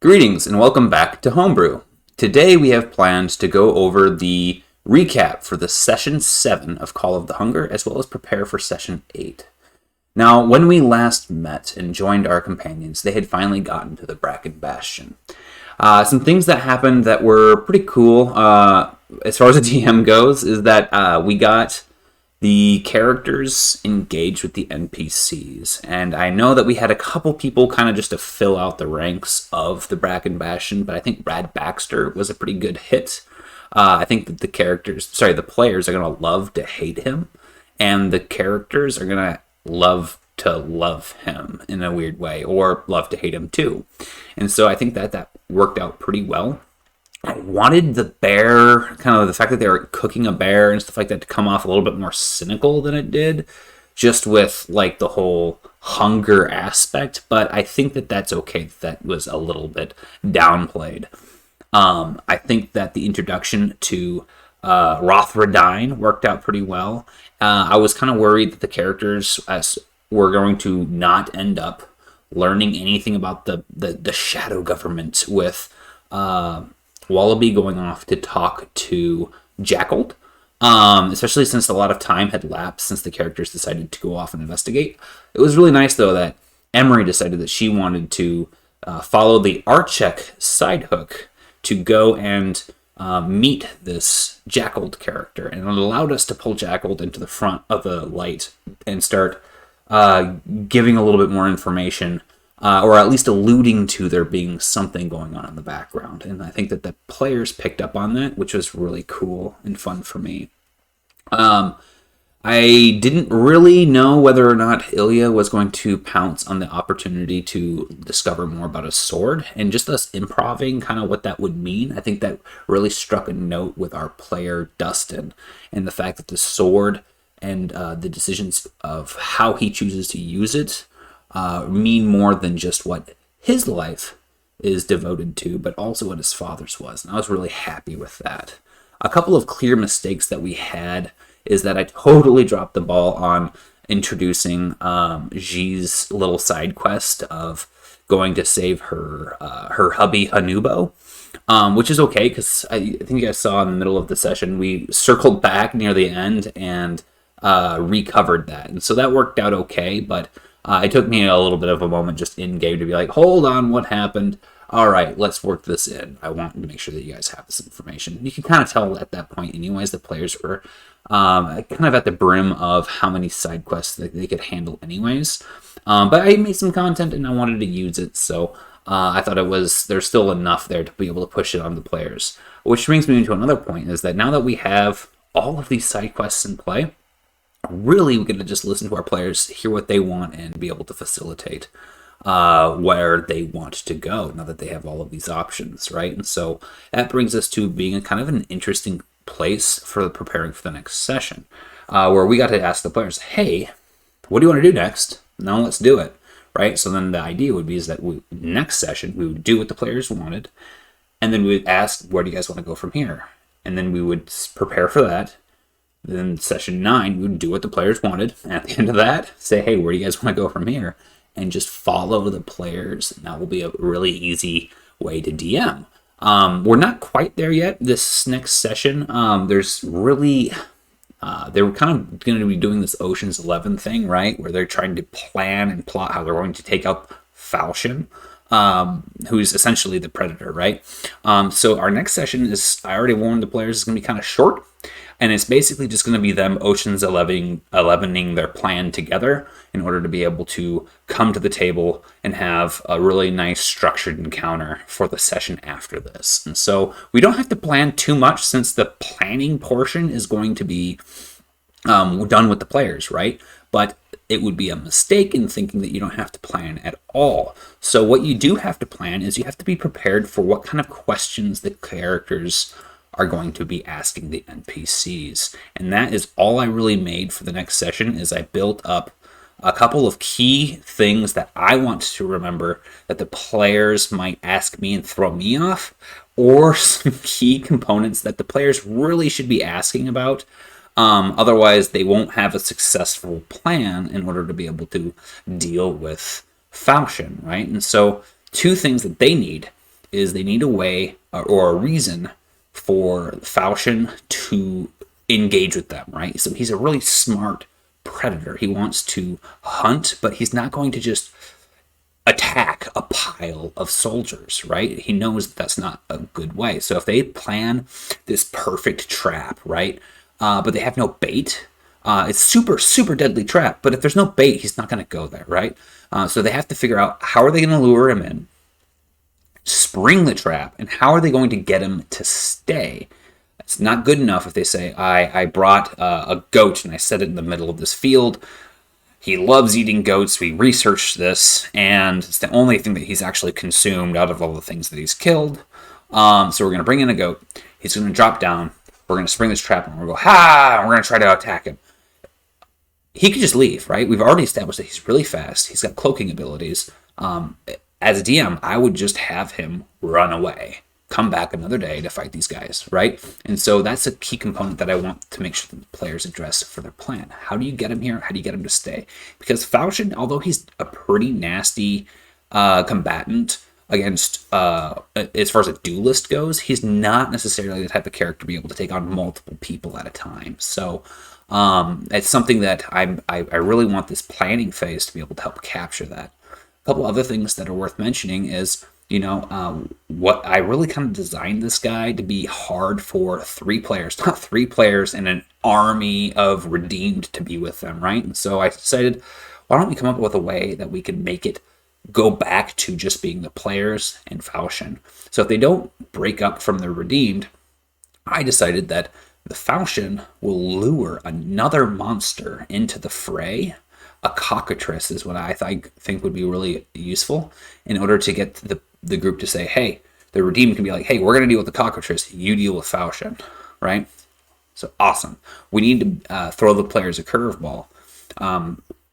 Greetings and welcome back to Homebrew. Today we have planned to go over the recap for the Session 7 of Call of the Hunger, as well as prepare for Session 8. Now, when we last met and joined our companions, they had finally gotten to the Bracken Bastion. Some things that happened that were pretty cool, as far as the DM goes, is that we got the characters engaged with the NPCs. And I know that we had a couple people kind of just to fill out the ranks of the Bracken Bastion, but I think Brad Baxter was a pretty good hit. I think that the players are going to love to hate him, and the characters are going to love him in a weird way, or love to hate him too. And so I think that worked out pretty well. I wanted the bear, kind of the fact that they were cooking a bear and stuff like that, to come off a little bit more cynical than it did, just with like the whole hunger aspect. But I think that that's okay. That was a little bit downplayed. I think that the introduction to Rothradine worked out pretty well. I was kind of worried that the characters were going to not end up learning anything about the shadow government with Wallaby going off to talk to Jackold, especially since a lot of time had lapsed since the characters decided to go off and investigate. It was really nice, though, that Emery decided that she wanted to follow the Archek side hook to go and meet this Jackold character, and it allowed us to pull Jackold into the front of the light and start giving a little bit more information, or at least alluding to there being something going on in the background. And I think that the players picked up on that, which was really cool and fun for me. I didn't really know whether or not Ilya was going to pounce on the opportunity to discover more about a sword, and just us improving kind of what that would mean. I think that really struck a note with our player Dustin, and the fact that the sword and the decisions of how he chooses to use it mean more than just what his life is devoted to, but also what his father's was. And I was really happy with that. A couple of clear mistakes that we had is that I totally dropped the ball on introducing Xi's little side quest of going to save her hubby Hanubo, which is okay, because I think you guys saw in the middle of the session we circled back near the end and recovered that, and so that worked out okay. But it took me a little bit of a moment just in game to be like, hold on, what happened? All right, let's work this in. I want to make sure that you guys have this information. You can kind of tell at that point, anyways, the players were kind of at the brim of how many side quests that they could handle, anyways. But I made some content and I wanted to use it, so I thought there's still enough there to be able to push it on the players. Which brings me to another point: is that now that we have all of these side quests in play, really we're going to just listen to our players, hear what they want, and be able to facilitate where they want to go now that they have all of these options, right? And so that brings us to being a kind of an interesting place for preparing for the next session, where we got to ask the players, hey, what do you want to do next? Now let's do it, right? So then the idea would be is that next session we would do what the players wanted, and then we would ask, where do you guys want to go from here? And then we would prepare for that. Then session 9, we would do what the players wanted. And at the end of that, say, hey, where do you guys want to go from here? And just follow the players. And that will be a really easy way to DM. We're not quite there yet. This next session, there's really... they were kind of going to be doing this Ocean's 11 thing, right? Where they're trying to plan and plot how they're going to take out Falchion, who's essentially the Predator, right? So our next session is, I already warned the players, is going to be kind of short. And it's basically just going to be them Ocean's 11ing their plan together in order to be able to come to the table and have a really nice structured encounter for the session after this. And so we don't have to plan too much, since the planning portion is going to be done with the players, right? But it would be a mistake in thinking that you don't have to plan at all. So what you do have to plan is you have to be prepared for what kind of questions the characters are going to be asking the NPCs. And that is all I really made for the next session. Is I built up a couple of key things that I want to remember that the players might ask me and throw me off, or some key components that the players really should be asking about. Otherwise, they won't have a successful plan in order to be able to deal with Falchion, right? And so, two things that they need is they need a way or a reason for Falchion to engage with them, right? So he's a really smart predator. He wants to hunt, but he's not going to just attack a pile of soldiers, right? He knows that's not a good way. So if they plan this perfect trap, right, but they have no bait, it's super deadly trap. But if there's no bait, he's not going to go there, right? So they have to figure out how are they going to lure him in, spring the trap, and how are they going to get him to stay. It's not good enough if they say, I brought a goat and I set it in the middle of this field. He loves eating goats. We researched this, and it's the only thing that he's actually consumed out of all the things that he's killed. So we're going to bring in a goat. He's going to drop down. We're going to spring this trap, and we're going to go, ha! And we're going to try to attack him. He could just leave, right? We've already established that he's really fast. He's got cloaking abilities. As a DM, I would just have him run away, come back another day to fight these guys, right? And so that's a key component that I want to make sure that the players address for their plan. How do you get him here? How do you get him to stay? Because Falchion, although he's a pretty nasty combatant against, as far as a duelist goes, he's not necessarily the type of character to be able to take on multiple people at a time. So it's something that I really want this planning phase to be able to help capture that. A couple other things that are worth mentioning is, what I really kind of designed this guy to be hard for 3 players, not 3 players and an army of redeemed to be with them, right? And so I decided, why don't we come up with a way that we can make it go back to just being the players and Falchion. So if they don't break up from the redeemed, I decided that the Falchion will lure another monster into the fray. A cockatrice is what I think would be really useful in order to get the group to say, hey, the redeemed can be like, hey, we're going to deal with the cockatrice, you deal with Falchion, right? So awesome. We need to throw the players a curveball.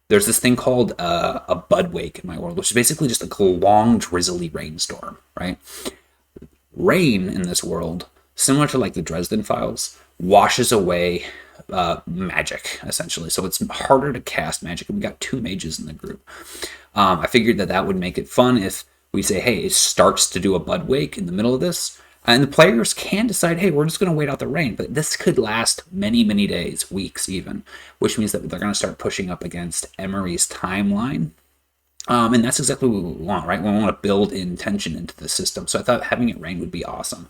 There's this thing called a bud wake in my world, which is basically just like a long drizzly rainstorm, right? Rain in this world, similar to like the Dresden Files, washes away magic, essentially. So it's harder to cast magic, and we got 2 mages in the group. I figured that would make it fun if we say, hey, it starts to do a bud wake in the middle of this, and the players can decide, hey, we're just going to wait out the rain. But this could last many days, weeks even, which means that they're going to start pushing up against Emery's timeline. And that's exactly what we want, right? We want to build in tension into the system. So I thought having it rain would be awesome.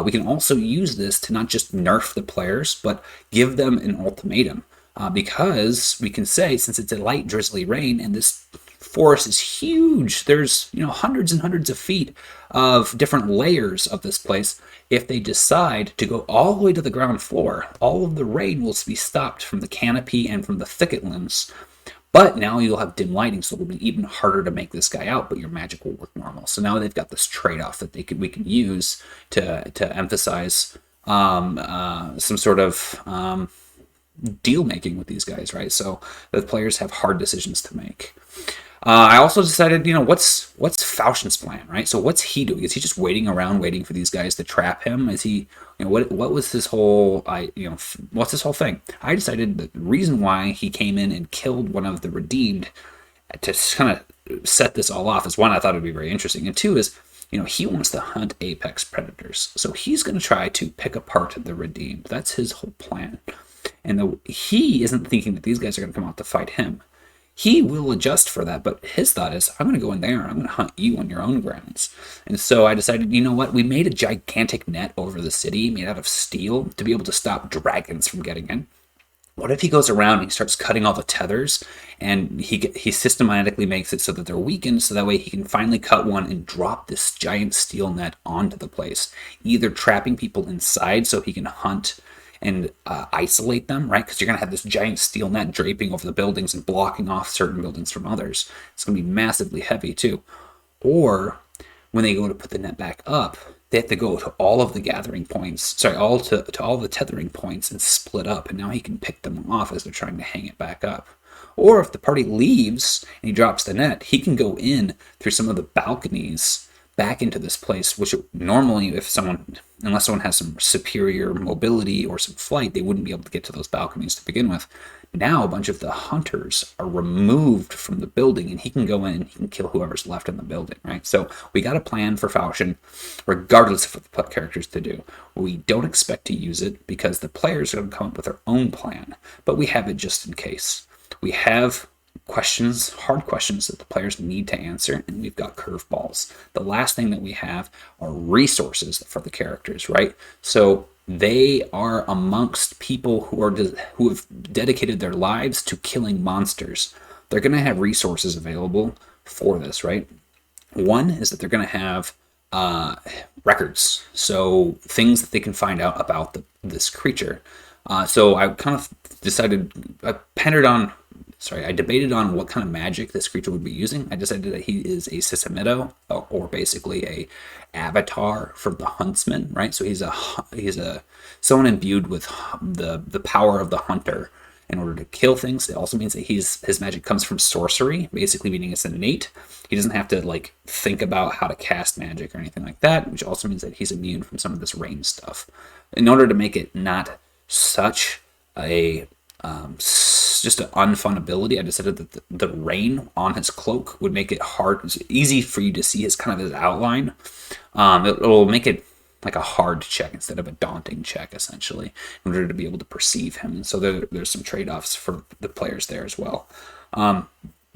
We can also use this to not just nerf the players, but give them an ultimatum. Because we can say, since it's a light drizzly rain and this forest is huge, there's hundreds and hundreds of feet of different layers of this place. If they decide to go all the way to the ground floor, all of the rain will be stopped from the canopy and from the thicket limbs. But now you'll have dim lighting, so it'll be even harder to make this guy out, but your magic will work normal. So now they've got this trade-off that we can use to emphasize some sort of deal making with these guys, right? So the players have hard decisions to make. I also decided, what's Falchion's plan, right? So what's he doing? Is he just waiting around, waiting for these guys to trap him? Is he, what was this whole, what's this whole thing? I decided the reason why he came in and killed one of the redeemed to kind of set this all off is, one, I thought it would be very interesting, and 2 is, he wants to hunt apex predators. So he's going to try to pick apart the redeemed. That's his whole plan. And he isn't thinking that these guys are going to come out to fight him. He will adjust for that, but his thought is, I'm going to go in there and I'm going to hunt you on your own grounds. And so I decided, we made a gigantic net over the city made out of steel to be able to stop dragons from getting in. What if he goes around and he starts cutting all the tethers, and he systematically makes it so that they're weakened, so that way he can finally cut one and drop this giant steel net onto the place, either trapping people inside so he can hunt and isolate them, right? Because you're going to have this giant steel net draping over the buildings and blocking off certain buildings from others. It's going to be massively heavy too. Or when they go to put the net back up, they have to go to all of the gathering points, to all the tethering points and split up, and now he can pick them off as they're trying to hang it back up. Or if the party leaves and he drops the net, he can go in through some of the balconies back into this place, which normally, unless someone has some superior mobility or some flight, they wouldn't be able to get to those balconies to begin with. Now a bunch of the hunters are removed from the building, and he can go in and he can kill whoever's left in the building, right? So we got a plan for Falchion, regardless of what the characters to do. We don't expect to use it because the players are going to come up with their own plan, but we have it just in case. We have questions, hard questions that the players need to answer, and we've got curveballs. The last thing that we have are resources for the characters, right? So they are amongst people who have dedicated their lives to killing monsters. They're going to have resources available for this, right? One is that they're going to have records, so things that they can find out about this creature. So I kind of I debated on what kind of magic this creature would be using. I decided that he is a Sisimido, or basically a avatar for the huntsman, right? So he's a someone imbued with the power of the hunter in order to kill things. It also means that his magic comes from sorcery, basically meaning it's innate. He doesn't have to like think about how to cast magic or anything like that, which also means that he's immune from some of this rain stuff. In order to make it not such a just an unfun ability, I decided that the rain on his cloak would make it easy for you to see his outline. It'll make it like a hard check instead of a daunting check, essentially, in order to be able to perceive him. And so there's some trade-offs for the players there as well. I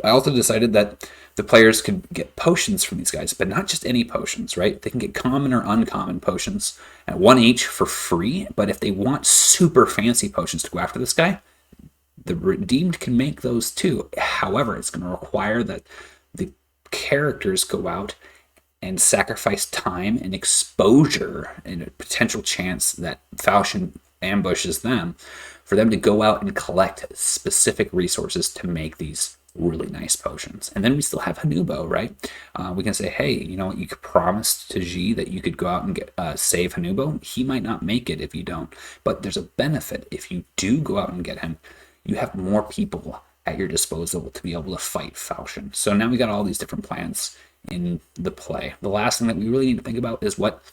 also decided that the players could get potions from these guys, but not just any potions, right? They can get common or uncommon potions at 1 each for free, but if they want super fancy potions to go after this guy, the redeemed can make those too. However, it's going to require that the characters go out and sacrifice time and exposure and a potential chance that Falchion ambushes them for them to go out and collect specific resources to make these really nice potions. And then we still have Hanubo, right? We can say, hey, you know what? You could promise to G that you could go out and save Hanubo. He might not make it if you don't, but there's a benefit if you do go out and get him. You have more people at your disposal to be able to fight Falchion. So now we got all these different plans in the play. The last thing that we really need to think about is what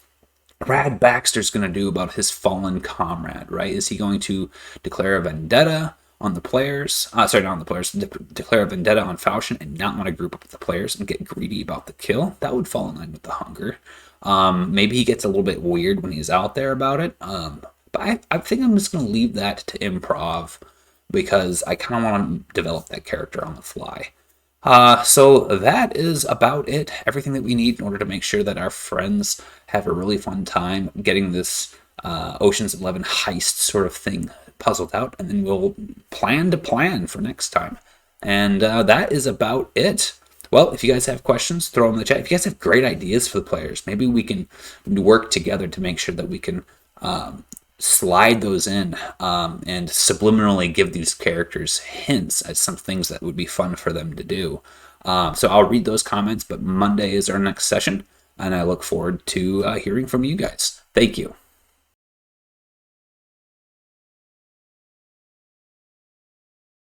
Brad Baxter's going to do about his fallen comrade, right? Is he going to declare a vendetta on the players? Not on the players. Declare a vendetta on Falchion and not want to group up with the players and get greedy about the kill? That would fall in line with the hunger. Maybe he gets a little bit weird when he's out there about it. But I think I'm just going to leave that to improv, because I kind of want to develop that character on the fly. So that is about it. Everything that we need in order to make sure that our friends have a really fun time getting this Ocean's 11 heist sort of thing puzzled out, and then we'll plan for next time. And that is about it. Well, if you guys have questions, throw them in the chat. If you guys have great ideas for the players, maybe we can work together to make sure that we can slide those in and subliminally give these characters hints at some things that would be fun for them to do. So I'll read those comments, but Monday is our next session, and I look forward to hearing from you guys. Thank you.